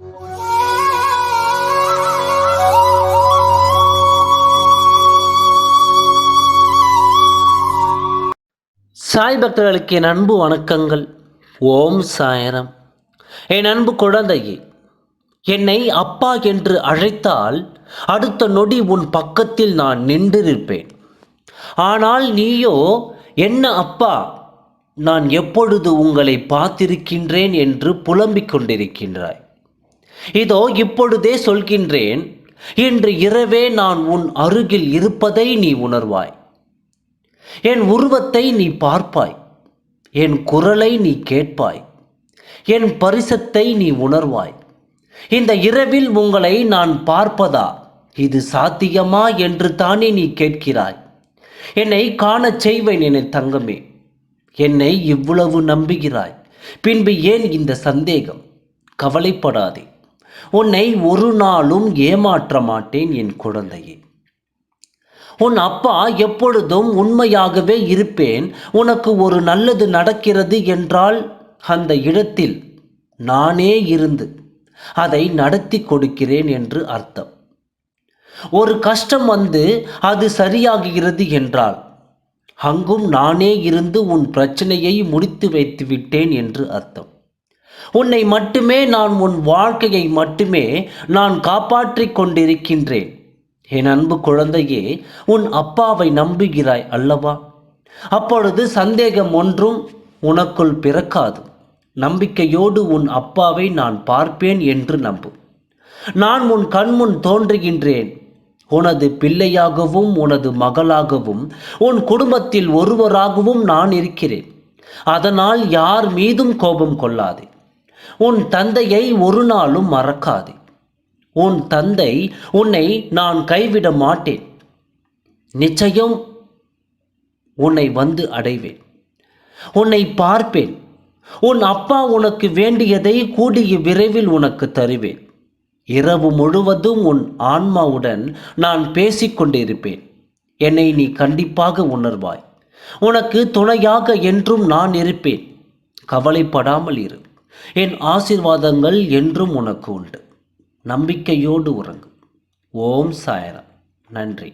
சாய் பக்தர்களுக்கு என் அன்பு வணக்கங்கள். ஓம் சாயரம். என் அன்பு குழந்தையே, என்னை அப்பா என்று அழைத்தால் அடுத்த நொடி உன் பக்கத்தில் நான் நின்றிருப்பேன். ஆனால் நீயோ என்ன அப்பா, நான் எப்பொழுது உங்களை பார்த்திருக்கின்றேன் என்று புலம்பிக் கொண்டிருக்கின்றாய். இதோ இப்பொழுதே சொல்கின்றேன், இன்று இரவே நான் உன் அருகில் இருப்பதை நீ உணர்வாய். என் உருவத்தை நீ பார்ப்பாய், என் குரலை நீ கேட்பாய், என் பரிசத்தை நீ உணர்வாய். இந்த இரவில் உங்களை நான் பார்ப்பதா, இது சாத்தியமா என்று தானே நீ கேட்கிறாய். என்னை காணச் செய்வேன் என் தங்கமே. என்னை இவ்வளவு நம்புகிறாய், பின்பு ஏன் இந்த சந்தேகம்? கவலைப்படாதே, உன்னை ஒரு நாளும் ஏமாற்ற மாட்டேன் என் குழந்தையே. உன் அப்பா எப்பொழுதும் உண்மையாகவே இருப்பேன். உனக்கு ஒரு நல்லது நடக்கிறது என்றால் அந்த இடத்தில் நானே இருந்து அதை நடத்தி கொடுக்கிறேன் என்று அர்த்தம். ஒரு கஷ்டம் வந்து அது சரியாகிறது என்றால் அங்கும் நானே இருந்து உன் பிரச்சனையை முடித்து வைத்து விட்டேன் என்று அர்த்தம். உன்னை மட்டுமே நான், உன் வாழ்க்கையை மட்டுமே நான் காப்பாற்றிக் கொண்டிருக்கின்றேன். என் அன்பு குழந்தையே, உன் அப்பாவை நம்புகிறாய் அல்லவா? அப்பொழுது சந்தேகம் ஒன்றும் உனக்குள் பிறக்காது. நம்பிக்கையோடு உன் அப்பாவை நான் பார்ப்பேன் என்று நம்பு. நான் உன் கண்முன் தோன்றுகின்றேன். உனது பிள்ளையாகவும் உனது மகளாகவும் உன் குடும்பத்தில் ஒருவராகவும் நான் இருக்கிறேன். அதனால் யார் மீதும் கோபம் கொள்ளாதே. உன் தந்தையை ஒரு நாளும் மறக்காதே. உன் தந்தை உன்னை நான் கைவிட மாட்டேன். நிச்சயம் உன்னை வந்து அடைவேன், உன்னை பார்ப்பேன். உன் அப்பா உனக்கு வேண்டியதை கூடிய விரைவில் உனக்கு தருவேன். இரவு முழுவதும் உன் ஆன்மாவுடன் நான் பேசிக்கொண்டிருப்பேன். என்னை நீ கண்டிப்பாக உணர்வாய். உனக்கு துணையாக என்றும் நான் இருப்பேன். கவலைப்படாமல் இரு. என் ஆசீர்வாதங்கள் என்றும் உனக்கு உண்டு. நம்பிக்கையோடு உறங்கு. ஓம் சாயராம். நன்றி.